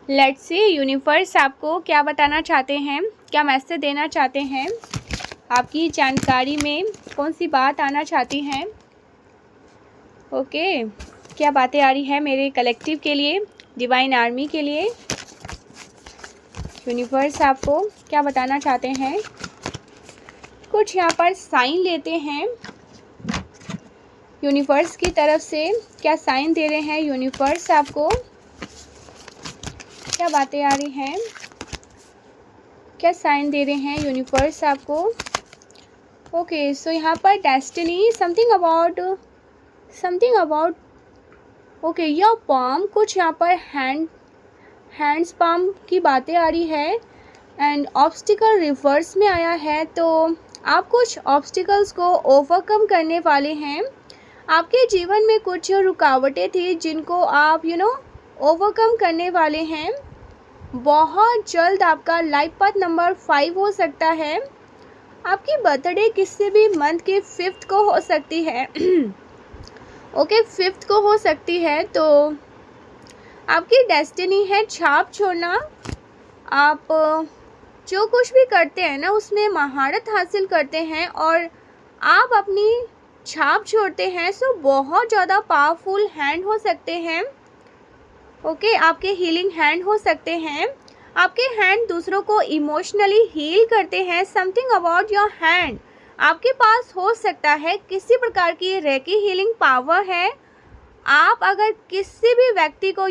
Let's see universe आपको क्या बताना चाहते हैं, क्या मैसेज देना चाहते हैं, आपकी जानकारी में कौन सी बात आना चाहती हैं। ओके, क्या बातें आ रही है मेरे कलेक्टिव के लिए, डिवाइन आर्मी के लिए। यूनिवर्स आपको क्या बताना चाहते हैं। कुछ यहाँ पर साइन लेते हैं यूनिवर्स की तरफ से। क्या साइन दे रहे हैं यूनिवर्स आपको, क्या बातें आ रही हैं, क्या साइन दे रहे हैं यूनिवर्स आपको। ओके, सो यहाँ पर destiny, something about okay your palm, कुछ यहाँ पर हैंड्स पाम की बातें आ रही है। एंड ऑब्स्टिकल रिवर्स में आया है, तो आप कुछ ऑब्स्टिकल्स को ओवरकम करने वाले हैं। आपके जीवन में कुछ रुकावटें थी जिनको आप ओवरकम करने वाले हैं। बहुत जल्द आपका लाइफ पाथ नंबर 5 हो सकता है। आपकी बर्थडे किसी भी मंथ के 5th को हो सकती है। ओके, 5th को हो सकती है। तो आपकी डेस्टिनी है छाप छोड़ना। आप जो कुछ भी करते हैं ना उसमें महारत हासिल करते हैं और आप अपनी छाप छोड़ते हैं। सो बहुत ज़्यादा पावरफुल हैंड हो सकते हैं। ओके, आपके हीलिंग हैंड हो सकते हैं। आपके हैंड दूसरों को इमोशनली हील करते हैं। समथिंग अबाउट योर हैंड, आपके पास हो सकता है किसी प्रकार की रेकी हीलिंग पावर है। आप अगर किसी भी व्यक्ति को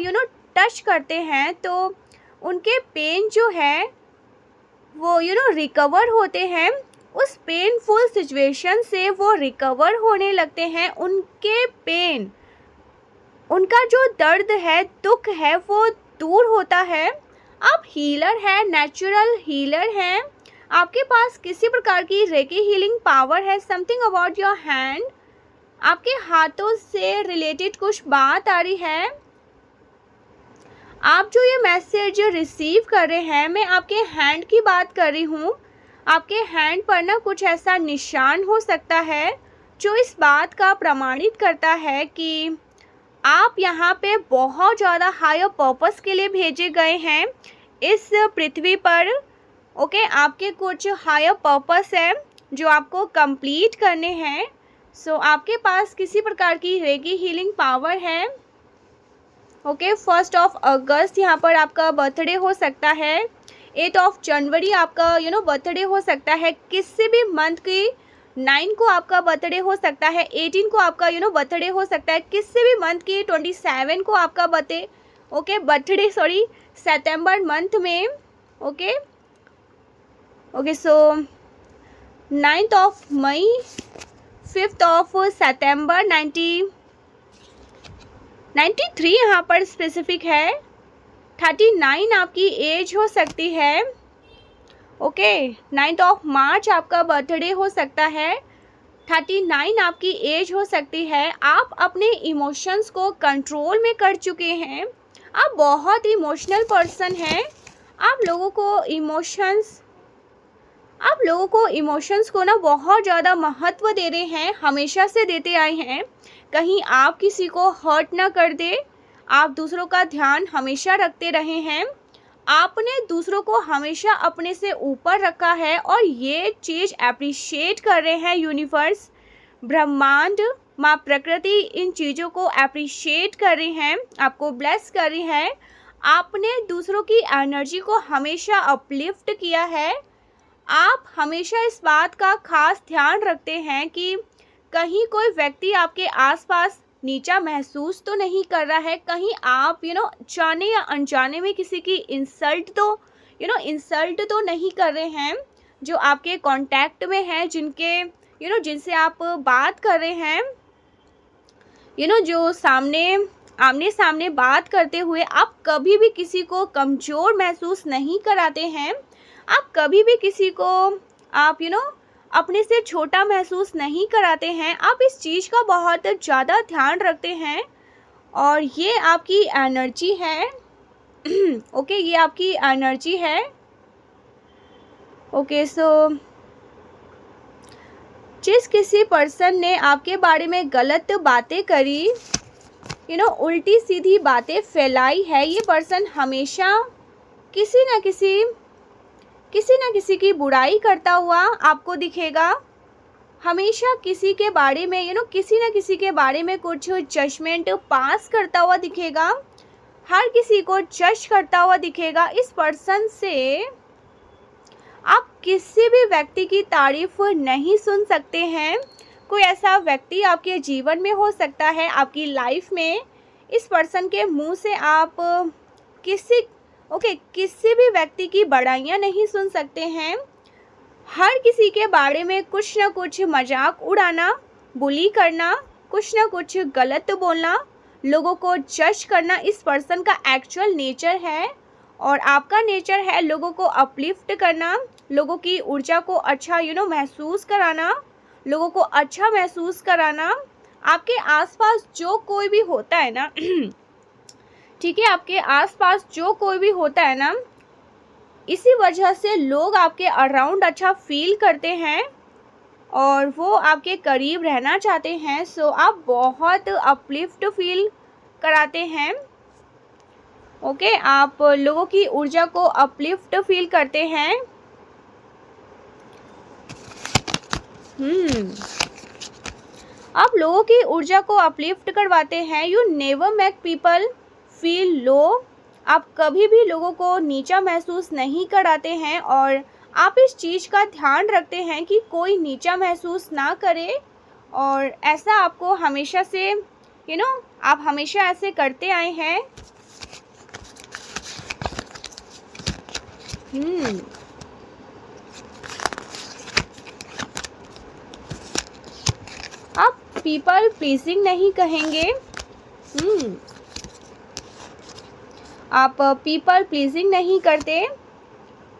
टच करते हैं तो उनके पेन जो है वो रिकवर होते हैं। उस पेनफुल सिचुएशन से वो रिकवर होने लगते हैं। उनके पेन, उनका जो दर्द है, दुख है, वो दूर होता है। आप हीलर हैं, नेचुरल हीलर हैं। आपके पास किसी प्रकार की रेकी हीलिंग पावर है। समथिंग अबाउट योर हैंड, आपके हाथों से रिलेटेड कुछ बात आ रही है। आप जो ये मैसेज रिसीव कर रहे हैं, मैं आपके हैंड की बात कर रही हूँ। आपके हैंड पर ना कुछ ऐसा निशान हो सकता है जो इस बात का प्रमाणित करता है कि आप यहाँ पे बहुत ज़्यादा हायर पर्पस के लिए भेजे गए हैं इस पृथ्वी पर। ओके, आपके कुछ हायर पर्पस है जो आपको कंप्लीट करने हैं। सो आपके पास किसी प्रकार की रेकी हीलिंग पावर है। ओके, 1 अगस्त यहाँ पर आपका बर्थडे हो सकता है। 8 जनवरी आपका बर्थडे हो सकता है। किसी भी मंथ की 9 को आपका बर्थडे हो सकता है। 18 को आपका बर्थडे हो सकता है। किसी भी मंथ की 27 को आपका बर्थडे सितंबर मंथ में। ओके, सो 9 मई, 5 सितंबर 93 यहाँ पर स्पेसिफिक है। 39 आपकी एज हो सकती है। ओके, 9 मार्च आपका बर्थडे हो सकता है। 39 आपकी एज हो सकती है। आप अपने इमोशंस को कंट्रोल में कर चुके हैं। आप बहुत इमोशनल पर्सन हैं। आप लोगों को इमोशंस को ना बहुत ज़्यादा महत्व दे रहे हैं, हमेशा से देते आए हैं। कहीं आप किसी को हर्ट ना कर दे। आप दूसरों का ध्यान हमेशा रखते रहे हैं। आपने दूसरों को हमेशा अपने से ऊपर रखा है और ये चीज़ अप्रिशिएट कर रहे हैं यूनिवर्स, ब्रह्मांड, माँ प्रकृति इन चीज़ों को अप्रिशिएट कर रही हैं, आपको ब्लेस कर रही हैं। आपने दूसरों की एनर्जी को हमेशा अपलिफ्ट किया है। आप हमेशा इस बात का खास ध्यान रखते हैं कि कहीं कोई व्यक्ति आपके आसपास नीचा महसूस तो नहीं कर रहा है। कहीं आप जाने या अनजाने में किसी की इंसल्ट तो नहीं कर रहे हैं। जो आपके कांटेक्ट में हैं, जिनसे आप बात कर रहे हैं, जो आमने सामने बात करते हुए आप कभी भी किसी को कमज़ोर महसूस नहीं कराते हैं। आप कभी भी किसी को आप अपने से छोटा महसूस नहीं कराते हैं। आप इस चीज़ का बहुत ज़्यादा ध्यान रखते हैं और ये आपकी एनर्जी है। ओके, ये आपकी एनर्जी है। ओके, सो जिस किसी पर्सन ने आपके बारे में गलत बातें करी, उल्टी सीधी बातें फैलाई है। ये पर्सन हमेशा किसी न किसी की बुराई करता हुआ आपको दिखेगा। हमेशा किसी के बारे में किसी न किसी के बारे में कुछ जजमेंट पास करता हुआ दिखेगा। हर किसी को जज करता हुआ दिखेगा। इस पर्सन से आप किसी भी व्यक्ति की तारीफ नहीं सुन सकते हैं। कोई ऐसा व्यक्ति आपके जीवन में हो सकता है, आपकी लाइफ में। इस पर्सन के मुंह से आप किसी भी व्यक्ति की बड़ाइयाँ नहीं सुन सकते हैं। हर किसी के बारे में कुछ ना कुछ मजाक उड़ाना, बुली करना, कुछ ना कुछ गलत बोलना, लोगों को जज करना इस पर्सन का एक्चुअल नेचर है। और आपका नेचर है लोगों को अपलिफ्ट करना, लोगों की ऊर्जा को अच्छा महसूस कराना, लोगों को अच्छा महसूस कराना। आपके आसपास जो कोई भी होता है ना ठीक है, आपके आसपास जो कोई भी होता है ना, इसी वजह से लोग आपके अराउंड अच्छा फील करते हैं और वो आपके करीब रहना चाहते हैं। सो आप बहुत अपलिफ्ट फील कराते हैं। ओके, आप लोगों की ऊर्जा को अपलिफ्ट फील करते हैं। आप लोगों की ऊर्जा को अपलिफ्ट करवाते हैं। You never make people feel low. आप कभी भी लोगों को नीचा महसूस नहीं कराते हैं और आप इस चीज़ का ध्यान रखते हैं कि कोई नीचा महसूस ना करे। और ऐसा आपको हमेशा से आप हमेशा ऐसे करते आए हैं। आप पीपल प्लीजिंग नहीं कहेंगे। आप पीपल प्लीजिंग नहीं करते।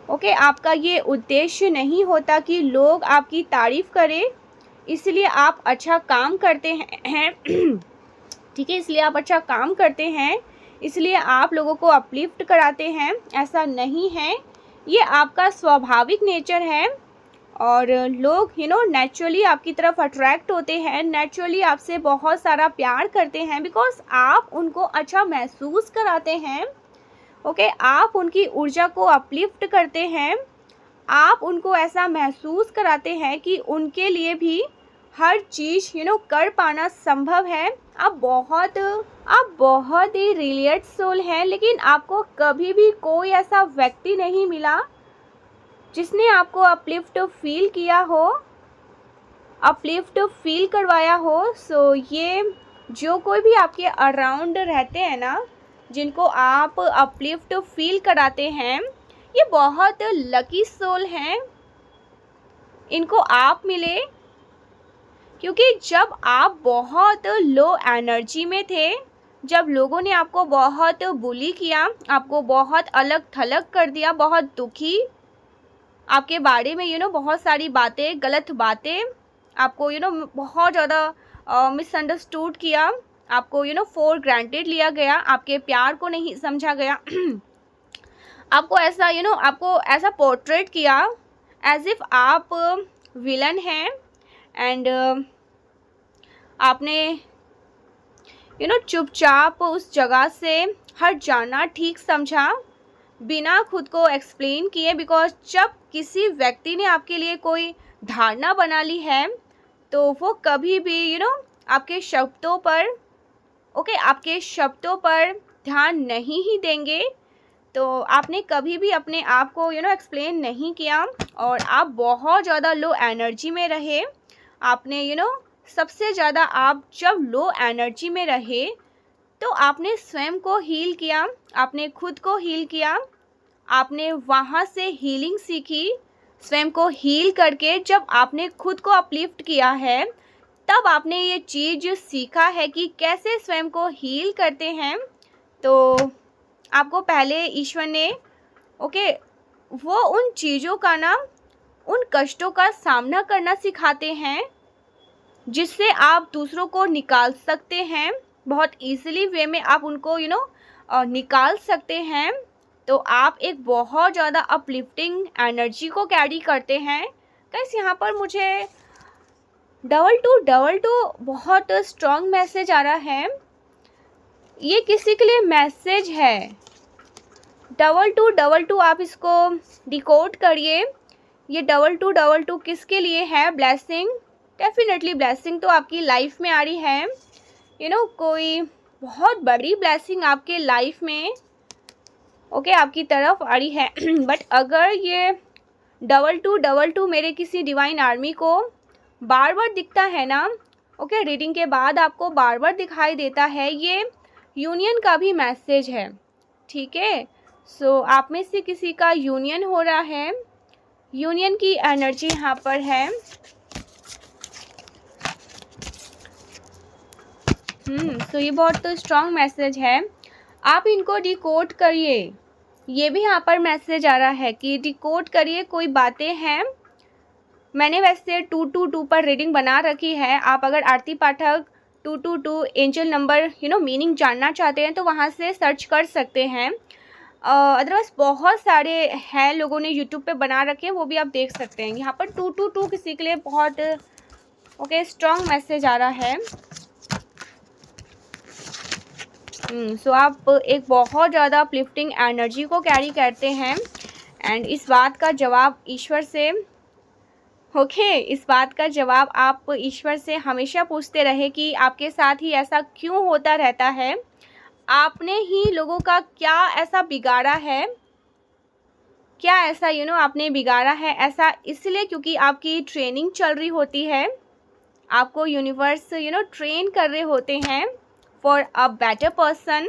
ओके, आपका ये उद्देश्य नहीं होता कि लोग आपकी तारीफ़ करें, इसलिए आप अच्छा काम करते हैं ठीक है, इसलिए आप अच्छा काम करते हैं, इसलिए आप लोगों को अपलिफ्ट कराते हैं। ऐसा नहीं है, ये आपका स्वाभाविक नेचर है। और लोग नेचुरली आपकी तरफ अट्रैक्ट होते हैं, नेचुरली आपसे बहुत सारा प्यार करते हैं, बिकॉज आप उनको अच्छा महसूस कराते हैं। ओके, आप उनकी ऊर्जा को अपलिफ्ट करते हैं। आप उनको ऐसा महसूस कराते हैं कि उनके लिए भी हर चीज़ कर पाना संभव है। आप बहुत ही रिलेट सोल हैं, लेकिन आपको कभी भी कोई ऐसा व्यक्ति नहीं मिला जिसने आपको अपलिफ्ट फील किया हो, अपलिफ्ट फील करवाया हो। सो ये जो कोई भी आपके अराउंड रहते हैं ना, जिनको आप अपलिफ्ट फील कराते हैं, ये बहुत लकी सोल हैं। इनको आप मिले, क्योंकि जब आप बहुत लो एनर्जी में थे, जब लोगों ने आपको बहुत बुली किया, आपको बहुत अलग थलग कर दिया, बहुत दुखी आपके बारे में बहुत सारी बातें, गलत बातें, आपको बहुत ज़्यादा मिसअंडरस्टूड किया, आपको फॉर ग्रांटेड लिया गया, आपके प्यार को नहीं समझा गया आपको ऐसा आपको ऐसा पोर्ट्रेट किया एज इफ़ आप विलन हैं। एंड आपने चुपचाप उस जगह से हट जाना ठीक समझा, बिना खुद को एक्सप्लेन किए। बिकॉज जब किसी व्यक्ति ने आपके लिए कोई धारणा बना ली है, तो वो कभी भी आपके शब्दों पर आपके शब्दों पर ध्यान नहीं ही देंगे। तो आपने कभी भी अपने आप को एक्सप्लेन नहीं किया और आप बहुत ज़्यादा लो एनर्जी में रहे। आपने सबसे ज़्यादा आप जब लो एनर्जी में रहे तो आपने स्वयं को हील किया, आपने खुद को हील किया, आपने वहाँ से हीलिंग सीखी। स्वयं को हील करके जब आपने खुद को अपलिफ्ट किया है, तब आपने ये चीज़ सीखा है कि कैसे स्वयं को हील करते हैं। तो आपको पहले ईश्वर ने वो उन चीज़ों का उन कष्टों का सामना करना सिखाते हैं, जिससे आप दूसरों को निकाल सकते हैं। बहुत ईजिली वे में आप उनको निकाल सकते हैं। तो आप एक बहुत ज़्यादा अपलिफ्टिंग एनर्जी को कैरी करते हैं। गाइस, यहाँ पर मुझे डबल टू बहुत स्ट्रॉन्ग मैसेज आ रहा है। ये किसी के लिए मैसेज है। 2222 आप इसको डिकोड करिए। ये 2222 किसके लिए है? ब्लेसिंग, डेफिनेटली ब्लेसिंग तो आपकी लाइफ में आ रही है। कोई बहुत बड़ी ब्लेसिंग आपके लाइफ में आपकी तरफ आ रही है। बट अगर ये 2222 मेरे किसी डिवाइन आर्मी को बार बार दिखता है ना, रीडिंग के बाद आपको बार बार दिखाई देता है, ये यूनियन का भी मैसेज है। ठीक है, सो आप में से किसी का यूनियन हो रहा है, यूनियन की एनर्जी यहाँ पर है। सो ये बहुत स्ट्रॉन्ग मैसेज है। आप इनको डिकोड करिए। ये भी यहाँ पर मैसेज आ रहा है कि डिकोड करिए। कोई बातें हैं, मैंने वैसे 222 पर रीडिंग बना रखी है। आप अगर आरती पाठक 222 एंजल नंबर मीनिंग जानना चाहते हैं तो वहाँ से सर्च कर सकते हैं। अदरवाइज बहुत सारे हैं, लोगों ने यूट्यूब पे बना रखे हैं, वो भी आप देख सकते हैं। यहाँ पर 222 किसी के लिए बहुत स्ट्रॉन्ग मैसेज आ रहा है। सो आप एक बहुत ज़्यादा अपलिफ्टिंग एनर्जी को कैरी करते हैं एंड इस बात का जवाब ईश्वर से इस बात का जवाब आप ईश्वर से हमेशा पूछते रहे कि आपके साथ ही ऐसा क्यों होता रहता है, आपने ही लोगों का क्या ऐसा बिगाड़ा है, क्या ऐसा आपने बिगाड़ा है। ऐसा इसलिए क्योंकि आपकी ट्रेनिंग चल रही होती है, आपको यूनिवर्स ट्रेन कर रहे होते हैं फॉर अ बेटर पर्सन।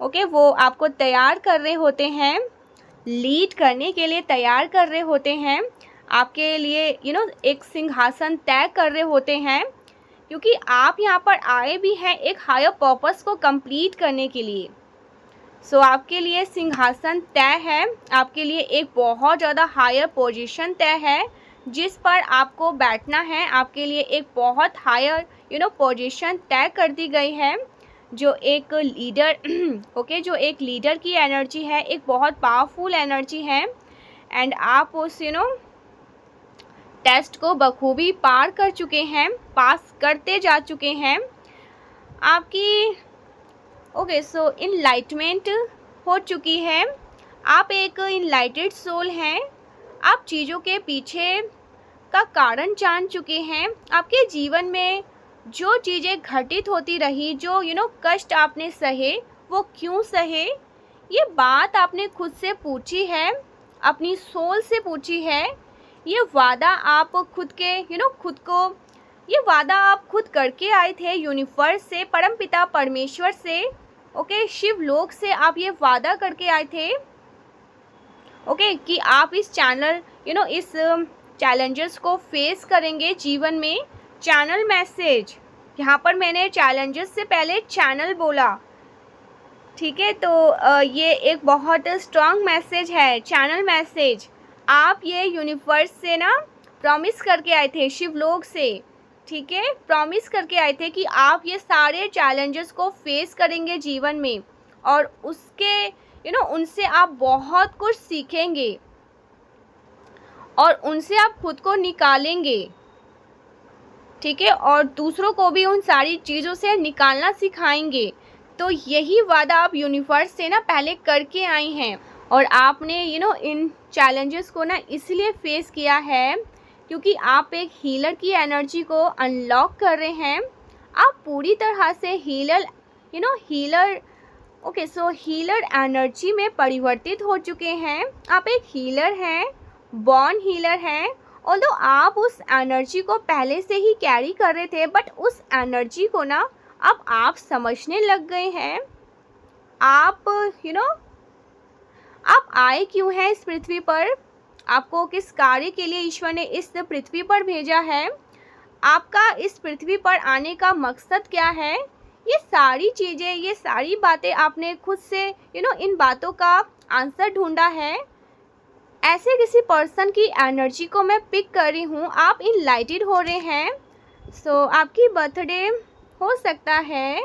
वो आपको तैयार कर रहे होते हैं, लीड करने के लिए तैयार कर रहे होते हैं, आपके लिए एक सिंहासन तय कर रहे होते हैं, क्योंकि आप यहाँ पर आए भी हैं एक हायर पर्पस को कंप्लीट करने के लिए। सो आपके लिए सिंहासन तय है, आपके लिए एक बहुत ज़्यादा हायर पोजीशन तय है जिस पर आपको बैठना है। आपके लिए एक बहुत हायर पोजीशन तय कर दी गई है, जो एक लीडर जो एक लीडर की एनर्जी है, एक बहुत पावरफुल एनर्जी है। एंड आप उस टेस्ट को बखूबी पार कर चुके हैं, पास करते जा चुके हैं। आपकी सो इनलाइटमेंट हो चुकी है। आप एक इनलाइटेड सोल हैं। आप चीज़ों के पीछे का कारण जान चुके हैं। आपके जीवन में जो चीज़ें घटित होती रही, जो कष्ट आपने सहे, वो क्यों सहे, ये बात आपने खुद से पूछी है, अपनी सोल से पूछी है। ये वादा आप खुद के खुद को ये वादा आप खुद करके आए थे यूनिवर्स से, परमपिता परमेश्वर से, शिवलोक से आप ये वादा करके आए थे कि आप इस चैनल इस चैलेंजेस को फेस करेंगे जीवन में। चैनल मैसेज, यहाँ पर मैंने चैलेंजेस से पहले चैनल बोला, ठीक है, तो ये एक बहुत स्ट्रॉन्ग मैसेज है, चैनल मैसेज। आप ये यूनिवर्स से ना प्रॉमिस करके आए थे, शिवलोक से, ठीक है, प्रॉमिस करके आए थे कि आप ये सारे चैलेंजेस को फेस करेंगे जीवन में और उसके उनसे आप बहुत कुछ सीखेंगे और उनसे आप खुद को निकालेंगे, ठीक है, और दूसरों को भी उन सारी चीज़ों से निकालना सिखाएंगे। तो यही वादा आप यूनिवर्स से ना पहले करके आई हैं और आपने इन चैलेंजेस को ना इसलिए फेस किया है क्योंकि आप एक हीलर की एनर्जी को अनलॉक कर रहे हैं। आप पूरी तरह से हीलर हीलर एनर्जी में परिवर्तित हो चुके हैं। आप एक हीलर हैं, बॉर्न हीलर हैं। ऑल्दो आप उस एनर्जी को पहले से ही कैरी कर रहे थे, बट उस एनर्जी को ना अब आप समझने लग गए हैं। आप आप आए क्यों हैं इस पृथ्वी पर, आपको किस कार्य के लिए ईश्वर ने इस पृथ्वी पर भेजा है, आपका इस पृथ्वी पर आने का मकसद क्या है, ये सारी चीज़ें, ये सारी बातें आपने खुद से इन बातों का आंसर ढूंढा है। ऐसे किसी पर्सन की एनर्जी को मैं पिक कर रही हूँ, आप इनलाइटेड हो रहे हैं। सो आपकी बर्थडे हो सकता है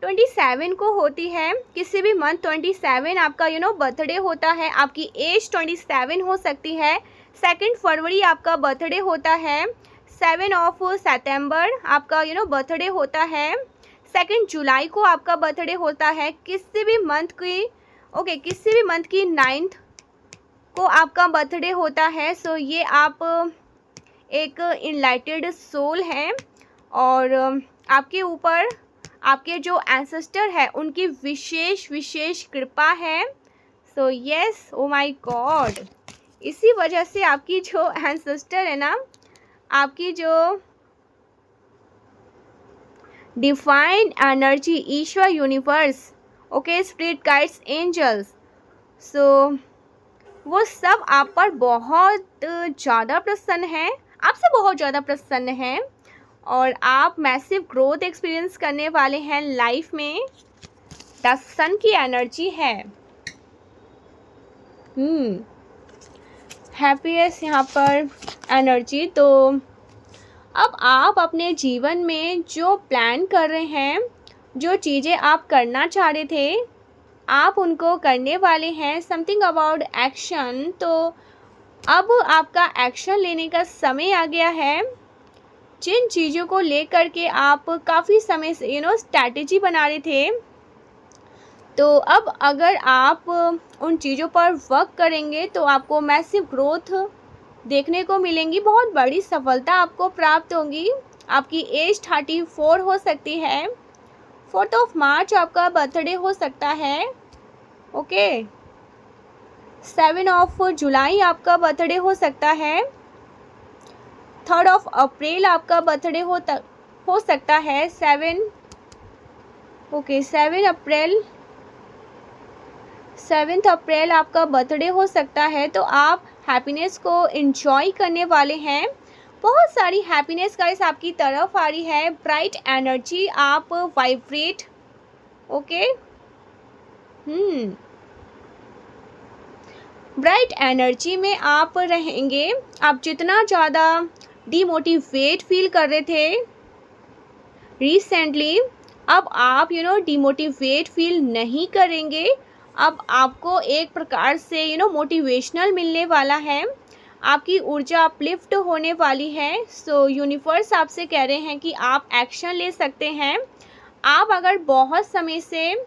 27 को होती है, किसी भी मंथ 27 आपका बर्थडे होता है। आपकी एज 27 हो सकती है। 2 फरवरी आपका बर्थडे होता है। 7 सितंबर आपका बर्थडे होता है। 2 जुलाई को आपका बर्थडे होता है, किसी भी मंथ की 9th को आपका बर्थडे होता है। सो ये आप एक इनलाइटेड सोल हैं और आपके ऊपर आपके जो एंसेस्टर है उनकी विशेष कृपा है। So yes, oh my God, इसी वजह से आपकी जो एंसेस्टर है ना, आपकी जो डिवाइन एनर्जी, ईश्वर, universe, okay, spirit guides, angels, so वो सब आप पर बहुत ज़्यादा प्रसन्न हैं, आपसे बहुत ज़्यादा प्रसन्न हैं और आप मैसिव ग्रोथ एक्सपीरियंस करने वाले हैं लाइफ में। द सन की एनर्जी है। हैप्पीएस्ट यहाँ पर एनर्जी। तो अब आप अपने जीवन में जो प्लान कर रहे हैं, जो चीज़ें आप करना चाह रहे थे, आप उनको करने वाले हैं। Something about action. तो अब आपका एक्शन लेने का समय आ गया है। जिन चीज़ों को लेकर के आप काफ़ी समय से स्ट्रैटेजी बना रहे थे, तो अब अगर आप उन चीज़ों पर वर्क करेंगे तो आपको मैसिव ग्रोथ देखने को मिलेंगी, बहुत बड़ी सफलता आपको प्राप्त होगी। आपकी एज 34 हो सकती है। 4 मार्च आपका बर्थडे हो सकता है, ओके। 7 जुलाई आपका बर्थडे हो सकता है। 3 अप्रैल आपका बर्थडे हो सकता है। 7 अप्रैल आपका बर्थडे हो सकता है। तो आप हैप्पीनेस को एंजॉय करने वाले हैं। बहुत सारी हैप्पीनेस गाइस आपकी तरफ आ रही है। ब्राइट एनर्जी आप वाइब्रेट, ओके। ब्राइट एनर्जी में आप रहेंगे। आप जितना ज़्यादा डीमोटिवेट फील कर रहे थे रिसेंटली, अब आप डीमोटिवेट फील नहीं करेंगे। अब आपको एक प्रकार से मोटिवेशनल मिलने वाला है। आपकी ऊर्जा अपलिफ्ट होने वाली है। सो यूनिवर्स आपसे कह रहे हैं कि आप एक्शन ले सकते हैं। आप अगर बहुत समय से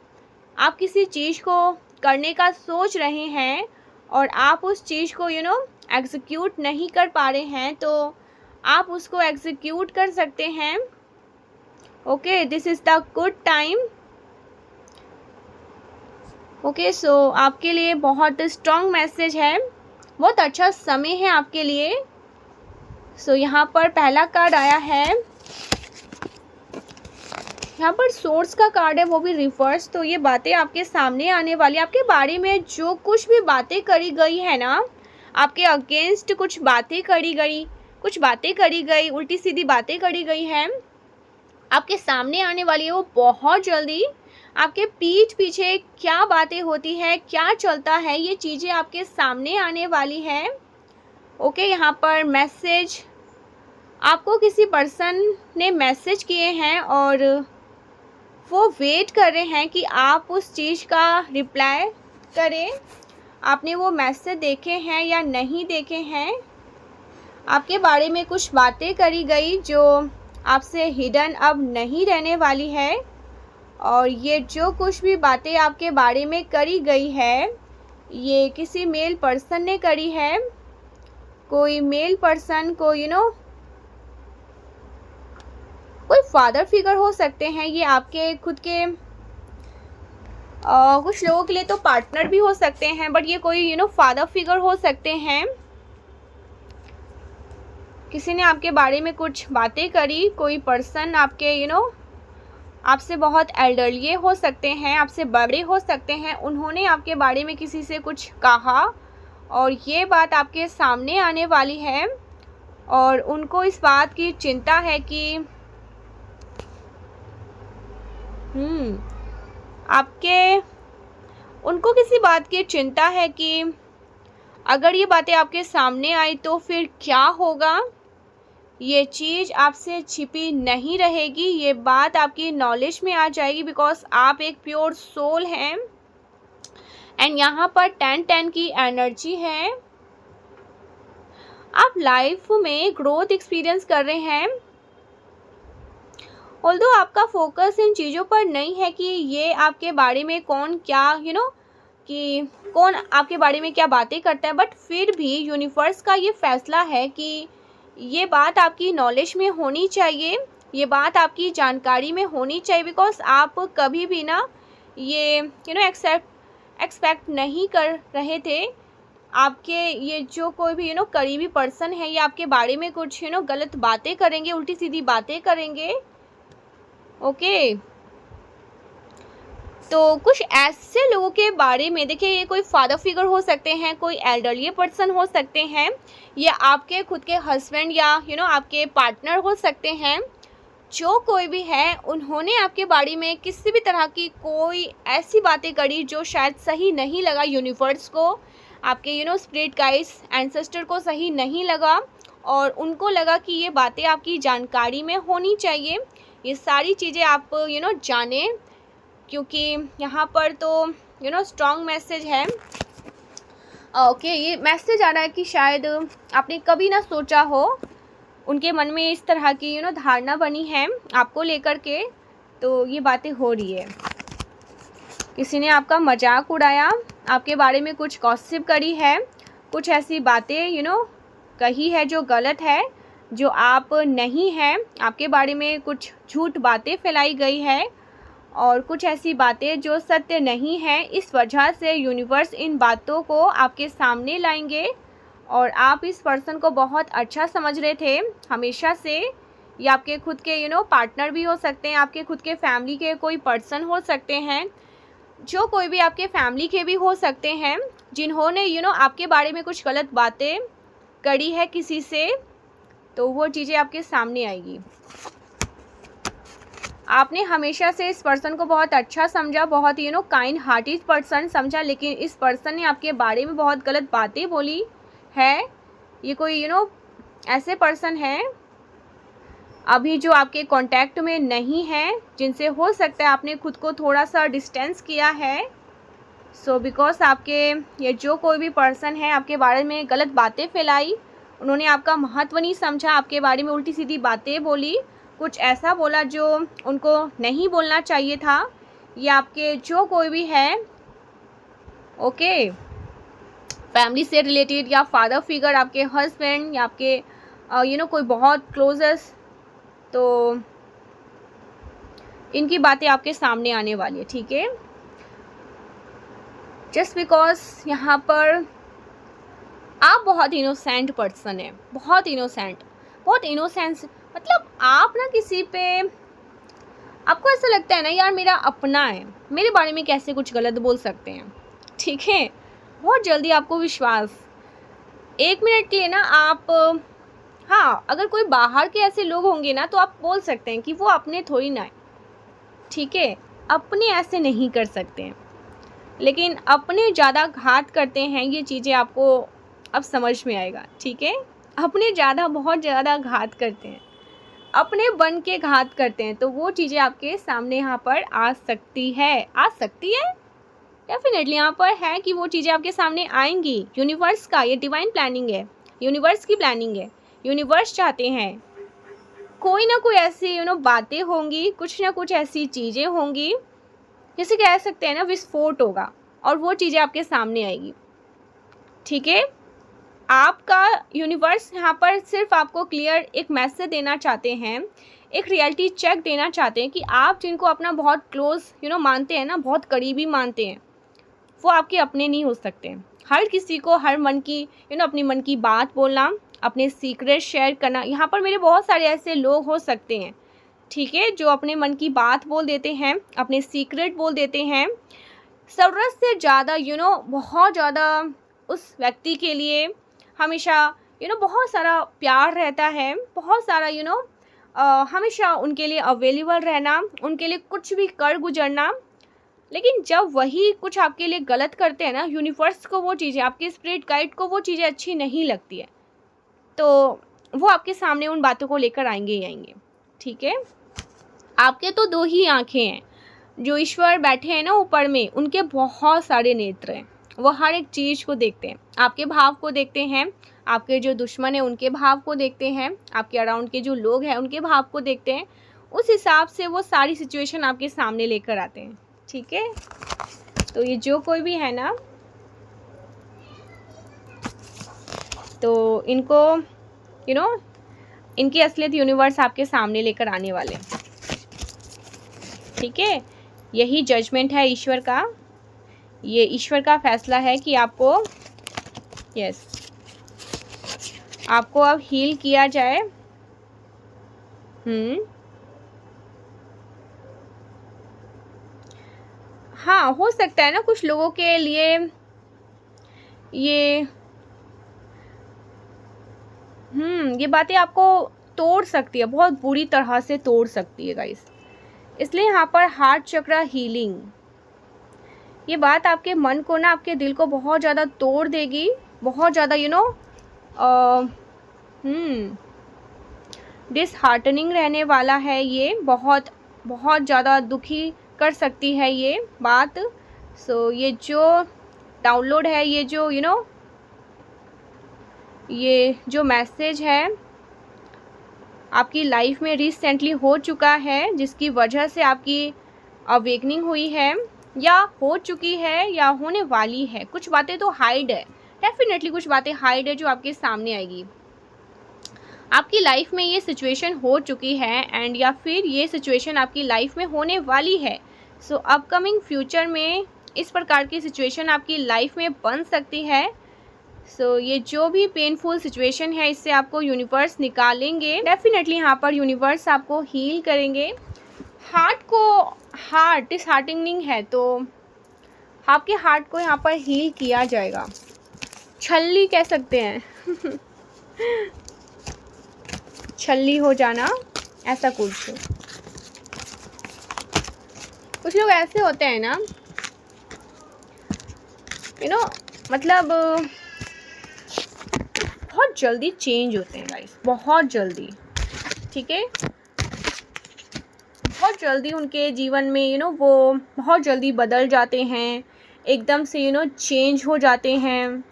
आप किसी चीज़ को करने का सोच रहे हैं और आप उस चीज़ को एग्जीक्यूट नहीं कर पा रहे हैं, तो आप उसको एग्जीक्यूट कर सकते हैं, okay. This is the good time, okay. So आपके लिए बहुत स्ट्रॉन्ग मैसेज है, बहुत अच्छा समय है आपके लिए। सो यहाँ पर पहला कार्ड आया है, यहाँ पर सोर्स का कार्ड है, वो भी रिवर्स। तो ये बातें आपके सामने आने वाली, आपके बारे में जो कुछ भी बातें करी गई है ना, आपके अगेंस्ट कुछ बातें करी गई, उल्टी सीधी बातें करी गई हैं, आपके सामने आने वाली है। वो बहुत जल्दी आपके पीठ पीछे क्या बातें होती है, क्या चलता है, ये चीज़ें आपके सामने आने वाली है, ओके। यहाँ पर मैसेज आपको किसी पर्सन ने मैसेज किए हैं और वो वेट कर रहे हैं कि आप उस चीज़ का रिप्लाई करें। आपने वो मैसेज देखे हैं या नहीं देखे हैं। आपके बारे में कुछ बातें करी गई जो आपसे हिडन अब नहीं रहने वाली है। और ये जो कुछ भी बातें आपके बारे में करी गई है, ये किसी मेल पर्सन ने करी है। कोई मेल पर्सन को कोई फादर फिगर हो सकते हैं। ये आपके खुद के कुछ लोगों के लिए तो पार्टनर भी हो सकते हैं, बट ये कोई फादर फिगर हो सकते हैं। किसी ने आपके बारे में कुछ बातें करी। कोई पर्सन आपके आपसे बहुत एल्डरली हो सकते हैं, आपसे बड़े हो सकते हैं। उन्होंने आपके बारे में किसी से कुछ कहा और ये बात आपके सामने आने वाली है और उनको इस बात की चिंता है कि उनको किसी बात की चिंता है कि अगर ये बातें आपके सामने आई तो फिर क्या होगा। ये चीज़ आपसे छिपी नहीं रहेगी, ये बात आपकी नॉलेज में आ जाएगी, बिकॉज आप एक प्योर सोल हैं। एंड यहाँ पर 10-10 की एनर्जी है। आप लाइफ में ग्रोथ एक्सपीरियंस कर रहे हैं ऑल्दो आपका फोकस इन चीज़ों पर नहीं है कि ये आपके बारे में कौन क्या कि कौन आपके बारे में क्या बातें करता है, बट फिर भी यूनिवर्स का ये फैसला है कि ये बात आपकी नॉलेज में होनी चाहिए, ये बात आपकी जानकारी में होनी चाहिए, बिकॉज आप कभी भी ना ये एक्सपेक्ट नहीं कर रहे थे आपके ये जो कोई भी करीबी पर्सन है, ये आपके बारे में कुछ गलत बातें करेंगे, उल्टी सीधी बातें करेंगे। ओके, तो कुछ ऐसे लोगों के बारे में देखिए, ये कोई फादर फिगर हो सकते हैं, कोई एल्डरली पर्सन हो सकते हैं, या आपके खुद के हस्बैंड या आपके पार्टनर हो सकते हैं। जो कोई भी है, उन्होंने आपके बारे में किसी भी तरह की कोई ऐसी बातें करी जो शायद सही नहीं लगा यूनिवर्स को, आपके स्पिरिट गाइड्स एंसेस्टर को सही नहीं लगा, और उनको लगा कि ये बातें आपकी जानकारी में होनी चाहिए, ये सारी चीज़ें आप जानें, क्योंकि यहाँ पर तो स्ट्रॉन्ग मैसेज है। ओके, ये मैसेज आ रहा है कि शायद आपने कभी ना सोचा हो, उनके मन में इस तरह की धारणा बनी है आपको लेकर के, तो ये बातें हो रही है। किसी ने आपका मजाक उड़ाया, आपके बारे में कुछ गॉसिप करी है, कुछ ऐसी बातें कही है जो गलत है, जो आप नहीं हैं, आपके बारे में कुछ झूठ बातें फैलाई गई है, और कुछ ऐसी बातें जो सत्य नहीं है। इस वजह से यूनिवर्स इन बातों को आपके सामने लाएंगे, और आप इस पर्सन को बहुत अच्छा समझ रहे थे हमेशा से। ये आपके खुद के पार्टनर भी हो सकते हैं, आपके खुद के फैमिली के कोई पर्सन हो सकते हैं, जो कोई भी आपके फैमिली के भी हो सकते हैं, जिन्होंने आपके बारे में कुछ गलत बातें करी है किसी से, तो वो चीज़ें आपके सामने आएगी। आपने हमेशा से इस पर्सन को बहुत अच्छा समझा, बहुत काइंड हार्टेड पर्सन समझा, लेकिन इस पर्सन ने आपके बारे में बहुत गलत बातें बोली है। ये कोई ऐसे पर्सन हैं अभी जो आपके कांटेक्ट में नहीं है, जिनसे हो सकता है आपने खुद को थोड़ा सा डिस्टेंस किया है। सो बिकॉज आपके ये जो कोई भी पर्सन है आपके बारे में गलत बातें फैलाई, उन्होंने आपका महत्व नहीं समझा, आपके बारे में उल्टी सीधी बातें बोली, कुछ ऐसा बोला जो उनको नहीं बोलना चाहिए था। ये आपके जो कोई भी है, ओके, फैमिली से रिलेटेड या फादर फिगर, आपके हस्बैंड या आपके कोई बहुत क्लोजेस्ट, तो इनकी बातें आपके सामने आने वाली है। ठीक है, जस्ट बिकॉज यहाँ पर आप बहुत इनोसेंट पर्सन है, बहुत इनोसेंस, मतलब आप ना किसी पे, आपको ऐसा लगता है ना यार मेरा अपना है, मेरे बारे में कैसे कुछ गलत बोल सकते हैं। ठीक है, बहुत जल्दी आपको विश्वास, 1 मिनट के लिए ना आप, हाँ, अगर कोई बाहर के ऐसे लोग होंगे ना तो आप बोल सकते हैं कि वो अपने थोड़ी ना है। ठीक है, अपने ऐसे नहीं कर सकते हैं, लेकिन अपने ज़्यादा घात करते हैं, ये चीज़ें आपको अब समझ में आएगा। ठीक है, अपने बहुत ज़्यादा घात करते हैं, अपने बन के घात करते हैं, तो वो चीज़ें आपके सामने यहाँ पर आ सकती है डेफिनेटली यहाँ पर है कि वो चीज़ें आपके सामने आएंगी। यूनिवर्स का ये डिवाइन प्लानिंग है, यूनिवर्स की प्लानिंग है। यूनिवर्स चाहते हैं कोई ना कोई ऐसी बातें होंगी, कुछ ना कुछ ऐसी चीज़ें होंगी, जैसे कह सकते हैं ना विस्फोट होगा, और वो चीज़ें आपके सामने आएगी। ठीक है, आपका यूनिवर्स यहाँ पर सिर्फ आपको क्लियर एक मैसेज देना चाहते हैं, एक रियलिटी चेक देना चाहते हैं कि आप जिनको अपना बहुत क्लोज मानते हैं ना, बहुत करीबी मानते हैं, वो आपके अपने नहीं हो सकते। हर किसी को हर मन की अपनी मन की बात बोलना, अपने सीक्रेट शेयर करना, यहाँ पर मेरे बहुत सारे ऐसे लोग हो सकते हैं, ठीक है, जो अपने मन की बात बोल देते हैं, अपने सीक्रेट बोल देते हैं, ज़रूरत से ज़्यादा बहुत ज़्यादा उस व्यक्ति के लिए हमेशा बहुत सारा प्यार रहता है, बहुत सारा हमेशा उनके लिए अवेलेबल रहना, उनके लिए कुछ भी कर गुजरना। लेकिन जब वही कुछ आपके लिए गलत करते हैं ना, यूनिवर्स को वो चीज़ें, आपके स्पिरिट गाइड को वो चीज़ें अच्छी नहीं लगती है, तो वो आपके सामने उन बातों को लेकर आएंगे ही आएंगे। ठीक है, आपके तो 2 ही आँखें हैं, जो ईश्वर बैठे हैं ना ऊपर में, उनके बहुत सारे नेत्र हैं, वो हर एक चीज़ को देखते हैं, आपके भाव को देखते हैं, आपके जो दुश्मन हैं उनके भाव को देखते हैं, आपके अराउंड के जो लोग हैं उनके भाव को देखते हैं, उस हिसाब से वो सारी सिचुएशन आपके सामने लेकर आते हैं, ठीक है। तो ये जो कोई भी है ना, तो इनको इनकी असलियत यूनिवर्स आपके सामने लेकर आने वाले हैं, ठीक है। यही जजमेंट है ईश्वर का, ये ईश्वर का फैसला है कि आपको आपको अब हील किया जाए। हाँ, हो सकता है ना कुछ लोगों के लिए ये बातें आपको तोड़ सकती है, बहुत बुरी तरह से तोड़ सकती है गाइस। इसलिए यहाँ पर हार्ट चक्र हीलिंग, ये बात आपके मन को ना, आपके दिल को बहुत ज़्यादा तोड़ देगी, बहुत ज़्यादा डिसहार्टनिंग रहने वाला है ये, बहुत बहुत ज़्यादा दुखी कर सकती है ये बात। सो ये जो डाउनलोड है, ये जो ये जो मैसेज है आपकी लाइफ में रिसेंटली हो चुका है, जिसकी वजह से आपकी अवेकनिंग हुई है, या हो चुकी है, या होने वाली है। कुछ बातें तो हाइड है, डेफिनेटली कुछ बातें हाइड है जो आपके सामने आएगी। आपकी लाइफ में ये सिचुएशन हो चुकी है एंड या फिर ये सिचुएशन आपकी लाइफ में होने वाली है। सो अपकमिंग फ्यूचर में इस प्रकार की सिचुएशन आपकी लाइफ में बन सकती है। सो ये जो भी पेनफुल सिचुएशन है, इससे आपको यूनिवर्स निकालेंगे, डेफिनेटली यहाँ पर यूनिवर्स आपको हील करेंगे। हार्ट डिसहार्टनिंग है, तो आपके हार्ट को यहाँ पर हील किया जाएगा। छल्ली कह सकते हैं छल्ली हो जाना, ऐसा कुछ लोग ऐसे होते हैं ना, मतलब बहुत जल्दी चेंज होते हैं गाइस, बहुत जल्दी, ठीक है। बहुत जल्दी उनके जीवन में वो बहुत जल्दी बदल जाते हैं, एकदम से चेंज हो जाते हैं,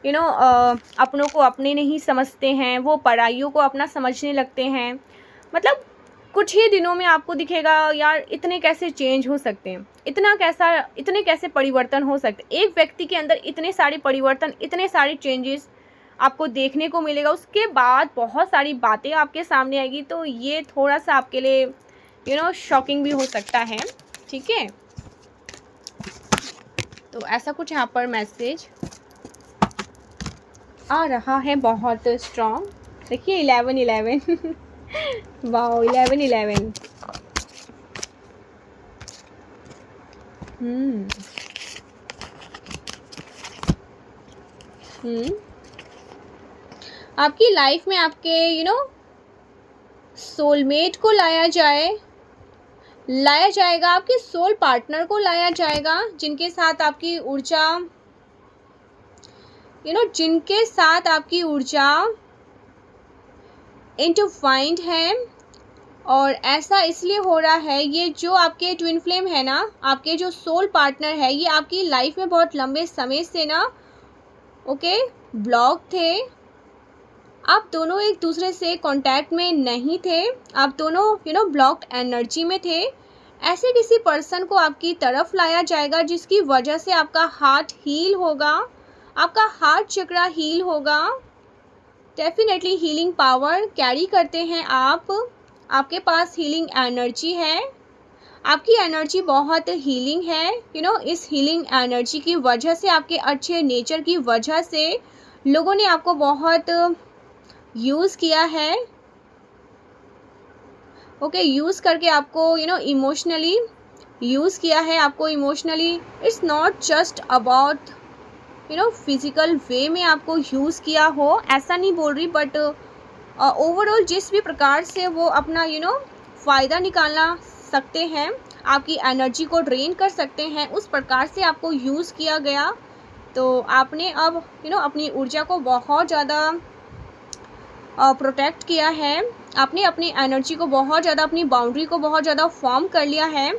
अपनों को अपने नहीं समझते हैं, वो पराइयों को अपना समझने लगते हैं। मतलब कुछ ही दिनों में आपको दिखेगा यार इतने कैसे चेंज हो सकते हैं, इतने कैसे परिवर्तन हो सकते हैं। एक व्यक्ति के अंदर इतने सारे परिवर्तन, इतने सारे चेंजेस आपको देखने को मिलेगा। उसके बाद बहुत सारी बातें आपके सामने आएगी, तो ये थोड़ा सा आपके लिए शॉकिंग भी हो सकता है, ठीक है। तो ऐसा कुछ यहाँ पर मैसेज आ रहा है, बहुत स्ट्रॉन्ग। देखिए 11-11 वाओ 11-11 आपकी लाइफ में आपके सोलमेट को लाया जाएगा, आपके सोल पार्टनर को लाया जाएगा, जिनके साथ आपकी ऊर्जा इंटरट्वाइंड है। और ऐसा इसलिए हो रहा है, ये जो आपके ट्विन फ्लेम है ना, आपके जो सोल पार्टनर है, ये आपकी लाइफ में बहुत लंबे समय से ना ब्लॉक थे। आप दोनों एक दूसरे से कांटेक्ट में नहीं थे, आप दोनों ब्लॉक्ड एनर्जी में थे। ऐसे किसी पर्सन को आपकी तरफ लाया जाएगा, जिसकी वजह से आपका हार्ट हील होगा, आपका हार्ट चक्र हील होगा। डेफिनेटली हीलिंग पावर कैरी करते हैं आप, आपके पास हीलिंग एनर्जी है, आपकी एनर्जी बहुत हीलिंग है। इस हीलिंग एनर्जी की वजह से, आपके अच्छे नेचर की वजह से लोगों ने आपको बहुत यूज़ किया है। यूज़ करके आपको इमोशनली यूज़ किया है, आपको emotionally. It's not just about physical way में आपको यूज़ किया हो, ऐसा नहीं बोल रही, बट ओवरऑल जिस भी प्रकार से वो अपना फ़ायदा निकालना सकते हैं, आपकी एनर्जी को ड्रेन कर सकते हैं, उस प्रकार से आपको यूज़ किया गया। तो आपने अब अपनी ऊर्जा को बहुत ज़्यादा प्रोटेक्ट किया है, आपने अपनी एनर्जी को बहुत ज़्यादा, अपनी बाउंड्री को बहुत ज़्यादा फॉर्म कर लिया है।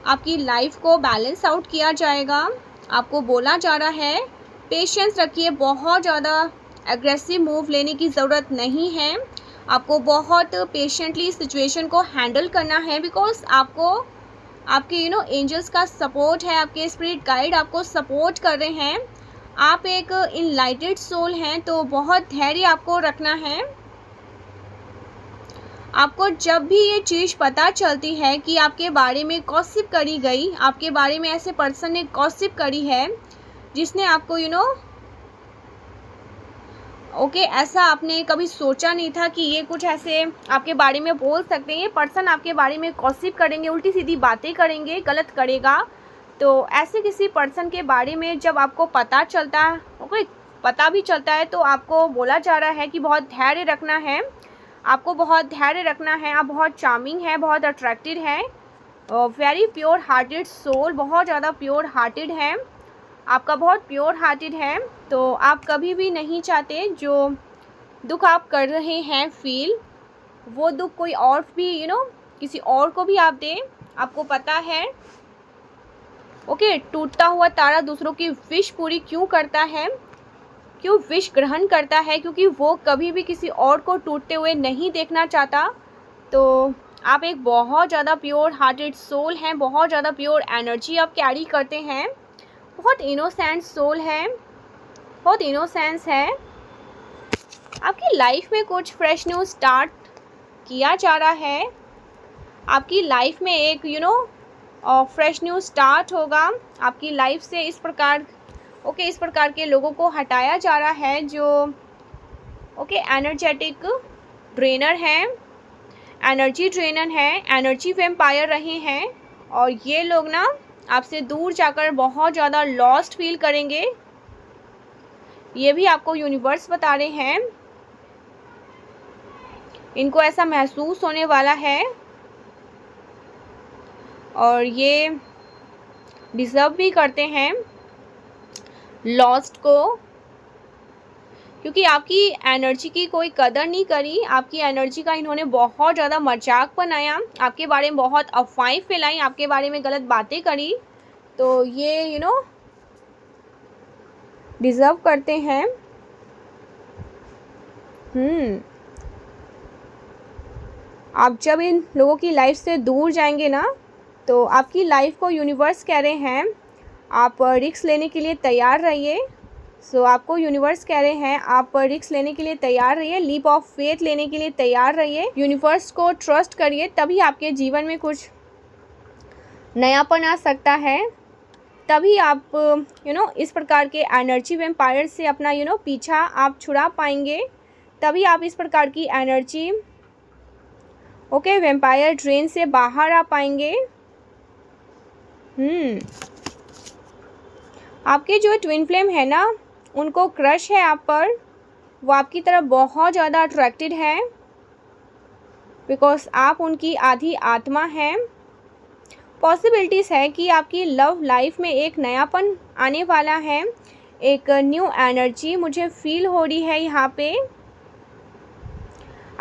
आपकी लाइफ को बैलेंस आउट किया जाएगा। आपको बोला जा रहा है पेशेंस रखिए, बहुत ज़्यादा एग्रेसिव मूव लेने की ज़रूरत नहीं है। आपको बहुत पेशेंटली सिचुएशन को हैंडल करना है, बिकॉज आपको आपके एंजल्स का सपोर्ट है, आपके स्पिरिट गाइड आपको सपोर्ट कर रहे हैं। आप एक इनलाइटेड सोल हैं, तो बहुत धैर्य आपको रखना है। आपको जब भी ये चीज़ पता चलती है कि आपके बारे में गॉसिप करी गई, आपके बारे में ऐसे पर्सन ने गॉसिप करी है जिसने आपको ओके ऐसा आपने कभी सोचा नहीं था कि ये कुछ ऐसे आपके बारे में बोल सकते हैं, ये पर्सन आपके बारे में गॉसिप करेंगे, उल्टी सीधी बातें करेंगे, गलत करेगा। तो ऐसे किसी पर्सन के बारे में जब आपको पता चलता है, ओके पता भी चलता है, तो आपको बोला जा रहा है कि बहुत धैर्य रखना है, आपको बहुत धैर्य रखना है। आप बहुत चार्मिंग है, बहुत अट्रैक्टिव है, वेरी प्योर हार्टेड सोल, बहुत ज़्यादा प्योर हार्टेड है, आपका बहुत प्योर हार्टेड है। तो आप कभी भी नहीं चाहते जो दुख आप कर रहे हैं फील, वो दुख कोई और भी किसी और को भी आप दें। आपको पता है ओके टूटता हुआ तारा दूसरों की विश पूरी क्यों करता है, क्यों विश ग्रहण करता है, क्योंकि वो कभी भी किसी और को टूटते हुए नहीं देखना चाहता। तो आप एक बहुत ज़्यादा प्योर हार्टेड सोल हैं, बहुत ज़्यादा प्योर एनर्जी आप कैरी करते हैं, बहुत इनोसेंट सोल है, बहुत इनोसेंस है। आपकी लाइफ में कुछ फ्रेश न्यूज़ स्टार्ट किया जा रहा है, आपकी लाइफ में एक फ्रेश न्यूज़ स्टार्ट होगा आपकी लाइफ से। इस प्रकार के लोगों को हटाया जा रहा है जो एनर्जेटिक ड्रेनर हैं, एनर्जी ड्रेनर हैं, एनर्जी वेम्पायर रहे हैं, और ये लोग आपसे दूर जाकर बहुत ज़्यादा लॉस्ट फील करेंगे। ये भी आपको यूनिवर्स बता रहे हैं, इनको ऐसा महसूस होने वाला है, और ये डिज़र्व भी करते हैं लॉस्ट को, क्योंकि आपकी एनर्जी की कोई कदर नहीं करी, आपकी एनर्जी का इन्होंने बहुत ज़्यादा मजाक बनाया, आपके बारे में बहुत अफवाहें फैलाई, आपके बारे में गलत बातें करी। तो ये डिज़र्व करते हैं। आप जब इन लोगों की लाइफ से दूर जाएंगे ना, तो आपकी लाइफ को यूनिवर्स कह रहे हैं आप रिस्क लेने के लिए तैयार रहिए। आपको यूनिवर्स कह रहे हैं आप रिस्क लेने के लिए तैयार रहिए, लीप ऑफ फेथ लेने के लिए तैयार रहिए, यूनिवर्स को ट्रस्ट करिए, तभी आपके जीवन में कुछ नयापन आ सकता है, तभी आप इस प्रकार के एनर्जी वेम्पायर से अपना पीछा आप छुड़ा पाएंगे, तभी आप इस प्रकार की एनर्जी वेम्पायर ड्रेन से बाहर आ पाएंगे। आपके जो ट्विन फ्लेम है ना, उनको क्रश है आप पर, वो आपकी तरफ बहुत ज़्यादा अट्रैक्टेड है, बिकॉज आप उनकी आधी आत्मा हैं। पॉसिबिलिटीज़ है कि आपकी लव लाइफ में एक नयापन आने वाला है, एक न्यू एनर्जी मुझे फील हो रही है यहाँ पे।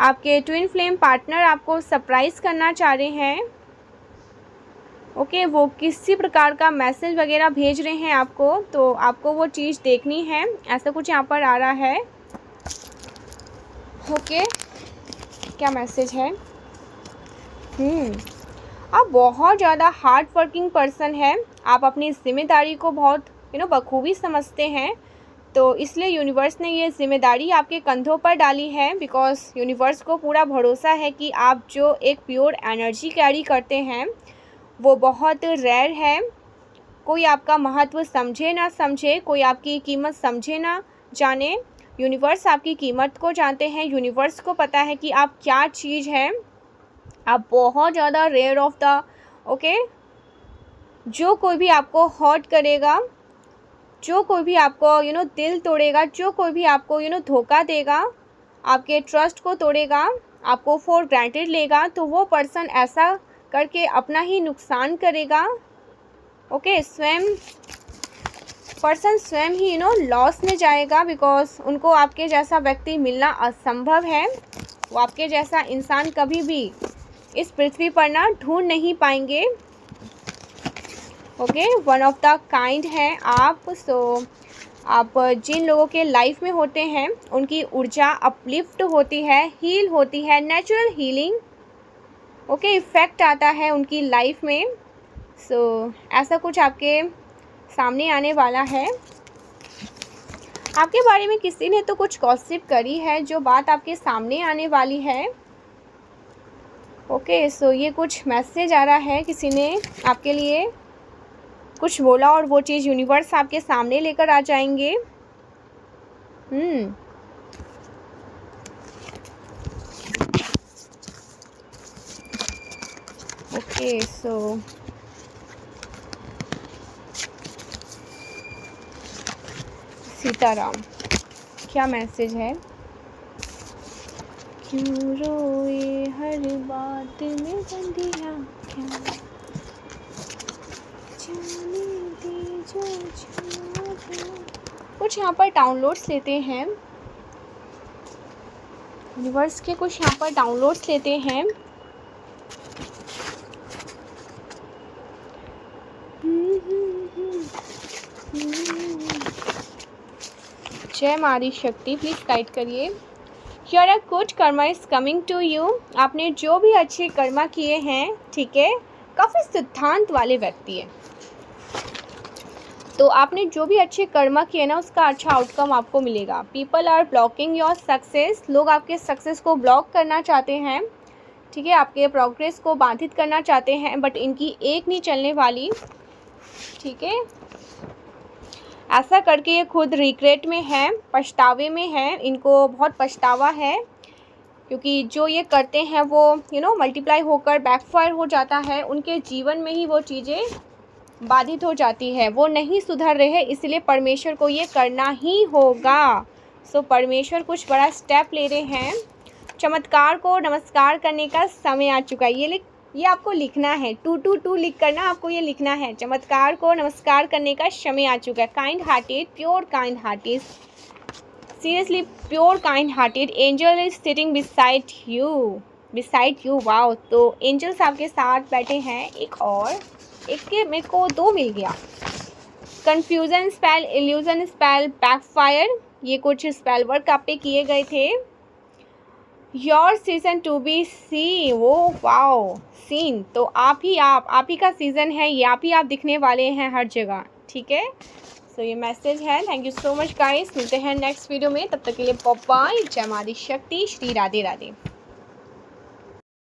आपके ट्विन फ्लेम पार्टनर आपको सरप्राइज़ करना चाह रहे हैं, वो किसी प्रकार का मैसेज वगैरह भेज रहे हैं आपको, तो आपको वो चीज़ देखनी है, ऐसा कुछ यहाँ पर आ रहा है। क्या मैसेज है? आप बहुत ज़्यादा हार्ड वर्किंग पर्सन है, आप अपनी जिम्मेदारी को बहुत बखूबी समझते हैं, तो इसलिए यूनिवर्स ने ये जिम्मेदारी आपके कंधों पर डाली है, बिकॉज यूनिवर्स को पूरा भरोसा है कि आप जो एक प्योर एनर्जी कैरी करते हैं वो बहुत रेयर है। कोई आपका महत्व समझे ना समझे, कोई आपकी कीमत समझे ना जाने, यूनिवर्स आपकी कीमत को जानते हैं, यूनिवर्स को पता है कि आप क्या चीज़ हैं, आप बहुत ज़्यादा रेयर ऑफ द जो कोई भी आपको हर्ट करेगा, जो कोई भी आपको दिल तोड़ेगा, जो कोई भी आपको धोखा देगा, आपके ट्रस्ट को तोड़ेगा, आपको फॉर ग्रांटेड लेगा, तो वो पर्सन ऐसा करके अपना ही नुकसान करेगा। पर्सन स्वयं ही लॉस में जाएगा, बिकॉज उनको आपके जैसा व्यक्ति मिलना असंभव है, वो आपके जैसा इंसान कभी भी इस पृथ्वी पर ढूंढ नहीं पाएंगे। वन ऑफ द काइंड हैं आप। आप जिन लोगों के लाइफ में होते हैं उनकी ऊर्जा अपलिफ्ट होती है, हील होती है, नेचुरल हीलिंग ओके इफ़ेक्ट आता है उनकी लाइफ में। सो ऐसा कुछ आपके सामने आने वाला है। आपके बारे में किसी ने तो कुछ गॉसिप करी है, जो बात आपके सामने आने वाली है। ओके सो ये कुछ मैसेज आ रहा है, किसी ने आपके लिए कुछ बोला और वो चीज़ यूनिवर्स आपके सामने लेकर आ जाएंगे। ओके सो सीताराम, क्या मैसेज है? क्यों रोए हर बात में बंदिया, क्या जाने दे जो छुआ। कुछ यहाँ पर डाउनलोड्स लेते हैं, यूनिवर्स के कुछ यहाँ पर डाउनलोड्स लेते हैं। जय मारी शक्ति, प्लीज़ गाइड करिए। Your uh good karma is coming to you. आपने जो भी अच्छे कर्मा किए हैं, ठीक है, काफ़ी सिद्धांत वाले व्यक्ति है, तो आपने जो भी अच्छे कर्मा किए ना उसका अच्छा आउटकम आपको मिलेगा। People are blocking your success. लोग आपके सक्सेस को ब्लॉक करना चाहते हैं, ठीक है, आपके प्रोग्रेस को बाधित करना चाहते हैं, बट इनकी एक नहीं चलने वाली, ठीक है। ऐसा करके ये खुद रिग्रेट में है, पछतावे में है, इनको बहुत पछतावा है, क्योंकि जो ये करते हैं वो मल्टीप्लाई होकर बैकफायर हो जाता है, उनके जीवन में ही वो चीज़ें बाधित हो जाती है, वो नहीं सुधर रहे, इसलिए परमेश्वर को ये करना ही होगा। सो परमेश्वर कुछ बड़ा स्टेप ले रहे हैं। चमत्कार को नमस्कार करने का समय आ चुका है। ये आपको लिखना है, 222 लिख कर ना आपको ये लिखना है, चमत्कार को नमस्कार करने का समय आ चुका है। Kind hearted, pure kind hearted, seriously pure kind hearted angel is sitting beside you. Wow, तो एंजल्स आपके साथ बैठे हैं। एक और, एक के मेरे को 2 मिल गया। Confusion spell, illusion spell, backfire, ये कुछ स्पेल वर्क आप पे किए गए थे। Your season to be see, वो वाओ सीन, तो आप ही का सीज़न है ये, आप दिखने वाले हैं हर जगह, ठीक है। सो ये मैसेज है। Thank you so much guys, मिलते हैं नेक्स्ट वीडियो में, तब तक के लिए बाय बाय। जय मां आदि शक्ति, श्री राधे राधे।